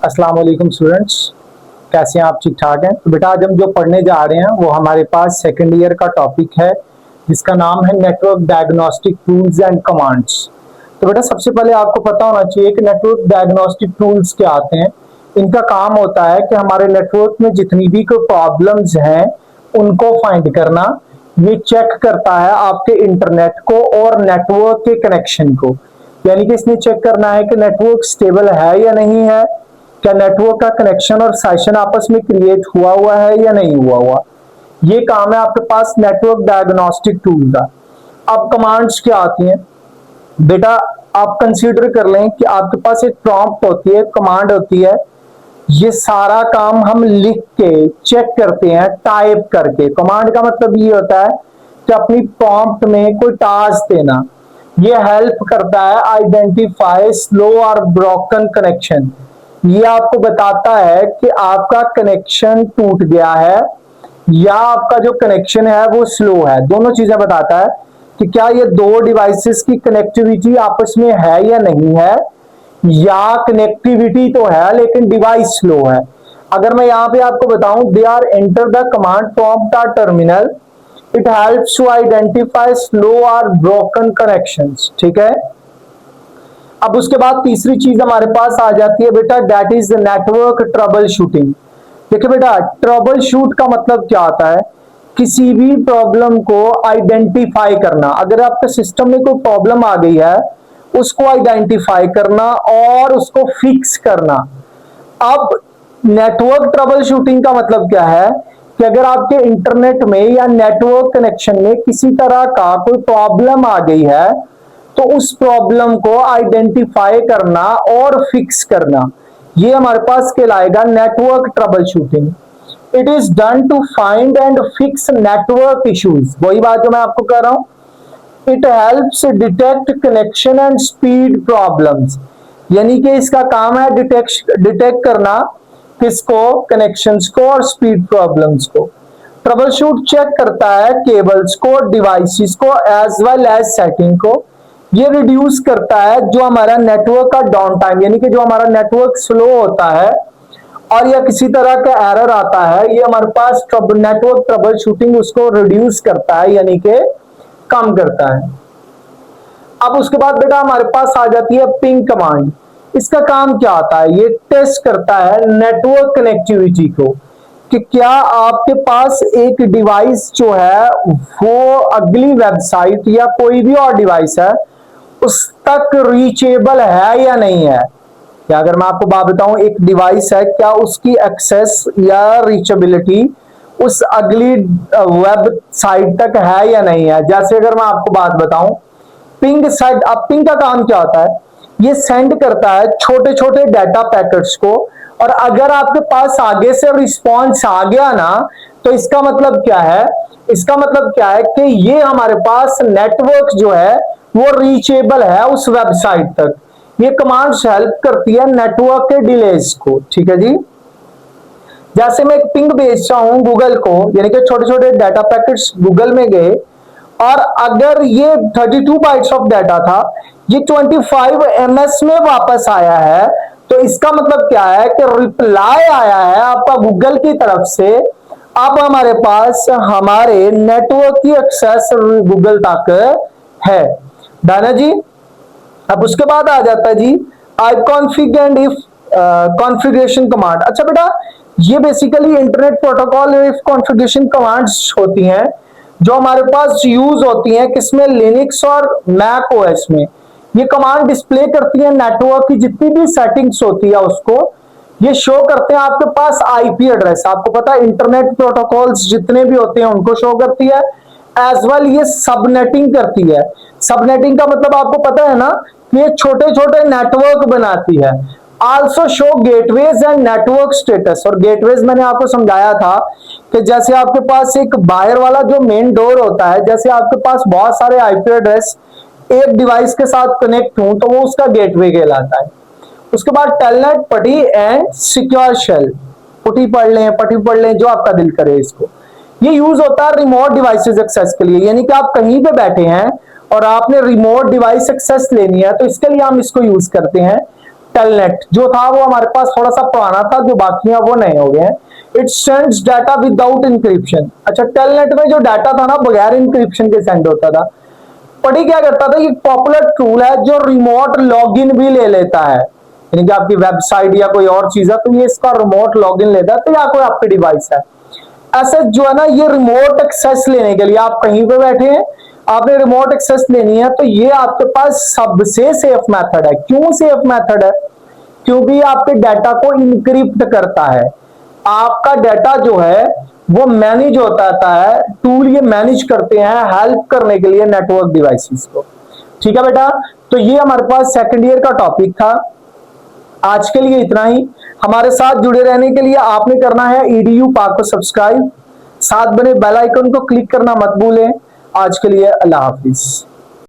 अस्सलाम वालेकुम स्टूडेंट्स, कैसे हैं आप? ठीक ठाक हैं? तो बेटा आज हम जो पढ़ने जा रहे हैं वो हमारे पास सेकेंड ईयर का टॉपिक है जिसका नाम है network diagnostic tools and commands. तो बेटा सबसे पहले आपको पता होना चाहिए कि नेटवर्क डायग्नोस्टिक टूल्स क्या आते हैं। इनका काम होता है कि हमारे नेटवर्क में जितनी भी कोई प्रॉब्लम्स हैं उनको फाइंड करना। ये चेक करता है आपके इंटरनेट को और नेटवर्क के कनेक्शन को, यानी कि इसने चेक करना है कि नेटवर्क स्टेबल है या नहीं है, क्या नेटवर्क का कनेक्शन और सेशन आपस में क्रिएट हुआ है या नहीं हुआ। ये काम है आपके पास नेटवर्क डायग्नोस्टिक टूल का। अब कमांड्स क्या आती हैं बेटा, आप कंसीडर कर लें कि आपके पास एक प्रॉम्प्ट होती है, कमांड होती है। ये सारा काम हम लिख के चेक करते हैं टाइप करके। कमांड का मतलब ये होता है कि अपनी प्रॉम्प्ट में कोई टास्क देना। ये हेल्प करता है आइडेंटिफाई स्लो और ब्रोकन कनेक्शन। ये आपको बताता है कि आपका कनेक्शन टूट गया है या आपका जो कनेक्शन है वो स्लो है। दोनों चीजें बताता है कि क्या ये दो डिवाइसेस की कनेक्टिविटी आपस में है या नहीं है, या कनेक्टिविटी तो है लेकिन डिवाइस स्लो है। अगर मैं यहां पे आपको बताऊं, they are enter the command prompt और terminal, it helps to identify slow और ब्रोकन कनेक्शंस। ठीक है। अब उसके बाद तीसरी चीज हमारे पास आ जाती है बेटा, that is the network trouble shooting. देखिए बेटा, ट्रबल शूट का मतलब क्या होता है? किसी भी प्रॉब्लम को आइडेंटिफाई करना। अगर आपके सिस्टम में कोई प्रॉब्लम आ गई है उसको आइडेंटिफाई करना और उसको फिक्स करना। अब नेटवर्क ट्रबल शूटिंग का मतलब क्या है कि अगर आपके इंटरनेट में या नेटवर्क कनेक्शन में किसी तरह का कोई प्रॉब्लम आ गई है तो उस प्रॉब्लम को आइडेंटिफाई करना और फिक्स करना, ये हमारे पास कहलाएगा network troubleshooting. It is done to find and fix network issues. वही बात जो मैं आपको कह रहा हूं, it helps detect connection and speed problems. यानी कि इसका काम है डिटेक्ट करना किसको? कनेक्शंस को और स्पीड प्रॉब्लम्स को। ट्रबल शूट चेक करता है केबल्स को, डिवाइसेस को एज वेल एज सेटिंग को। ये रिड्यूस करता है जो हमारा नेटवर्क का डाउन टाइम, यानी कि जो हमारा नेटवर्क स्लो होता है और या किसी तरह का एरर आता है, ये हमारे पास नेटवर्क ट्रबल शूटिंग उसको रिड्यूस करता है, यानी कि कम करता है। अब उसके बाद बेटा हमारे पास आ जाती है पिंग कमांड। इसका काम क्या होता है? ये टेस्ट करता है नेटवर्क कनेक्टिविटी को कि क्या आपके पास एक डिवाइस जो है वो अगली वेबसाइट या कोई भी और डिवाइस है उस तक रीचेबल है या नहीं है। या अगर मैं आपको बात बताऊं, एक डिवाइस है, क्या उसकी एक्सेस या रीचेबिलिटी उस अगली वेबसाइट तक है या नहीं है। जैसे अगर मैं आपको बात बताऊं, पिंग साइट। अब पिंग का काम क्या होता है? ये सेंड करता है छोटे छोटे डाटा पैकेट्स को, और अगर आपके पास आगे से रिस्पॉन्स आ गया ना तो इसका मतलब क्या है? इसका मतलब क्या है कि ये हमारे पास नेटवर्क जो है वो रीचेबल है उस वेबसाइट तक। ये कमांड्स हेल्प करती है नेटवर्क के डिलेज को। ठीक है जी। जैसे मैं एक पिंग भेजता हूं गूगल को, यानी कि छोटे छोटे डाटा पैकेट्स गूगल में गए, और अगर ये 32 बाइट्स ऑफ डाटा था, ये 25 ms में वापस आया है, तो इसका मतलब क्या है कि रिप्लाई आया है आपका गूगल की तरफ से। अब हमारे पास हमारे नेटवर्क की एक्सेस गूगल तक है, दाना जी। अब उसके बाद आ जाता है जी I config and if configuration command. अच्छा बेटा, ये basically internet protocol if configuration commands होती हैं जो हमारे पास यूज होती हैं किसमें? लिनक्स और मैक ओएस में। ये कमांड डिस्प्ले करती है नेटवर्क की जितनी भी सेटिंग्स होती है उसको। ये शो करते हैं आपके पास आईपी एड्रेस। आपको पता है इंटरनेट प्रोटोकॉल्स जितने भी होते हैं उनको शो करती है। एज वेल ये सबनेटिंग करती है। सबनेटिंग का मतलब आपको पता है ना कि ये छोटे छोटे नेटवर्क बनाती है। Also show gateways and network status. और गेटवेज मैंने आपको समझाया था कि जैसे आपके पास एक बाहर वाला जो मेन डोर होता है, जैसे आपके पास बहुत सारे आईपी एड्रेस एक डिवाइस के साथ कनेक्ट हो तो वो उसका गेटवे कहलाता है। उसके बाद टेलनेट, पटी एंड सिक्योर शेल। पुटी पढ़ लें, पटी पढ़ लें, जो आपका दिल करे इसको। ये यूज होता है रिमोट डिवाइसेस एक्सेस के लिए, यानी कि आप कहीं पे बैठे हैं और आपने रिमोट डिवाइस एक्सेस लेनी है, तो इसके लिए हम इसको यूज करते हैं टेलनेट। जो था वो हमारे पास थोड़ा सा पुराना था, जो बाकी है वो नए हो गए हैं। It sends data without encryption. अच्छा, टेलनेट में जो डाटा था ना बगैर इंक्रिप्शन के सेंड होता था। पढ़ी क्या करता था, ये पॉपुलर टूल है जो रिमोट लॉगिन भी ले लेता है, यानी कि आपकी वेबसाइट या कोई और चीज है तो ये इसका रिमोट लॉगिन लेता है, तो या कोई आपकी डिवाइस है। ऐसे जो है ना, ये रिमोट एक्सेस लेने के लिए आप कहीं पे बैठे हैं, आपने रिमोट एक्सेस लेनी है, तो ये आपके पास सबसे सेफ मेथड है। क्यों सेफ मेथड है? क्योंकि आपके डाटा को इनक्रिप्ट करता है। आपका डाटा जो है वो मैनेज होता है, टूल ये मैनेज करते हैं हेल्प करने के लिए नेटवर्क डिवाइसेस को। ठीक है बेटा, तो ये हमारे पास सेकंड ईयर का टॉपिक था। आज के लिए इतना ही। हमारे साथ जुड़े रहने के लिए आपने करना है EDU पाक को सब्सक्राइब, साथ बने बेल आइकन को क्लिक करना मत भूलें। आज के लिए अल्लाह हाफिज।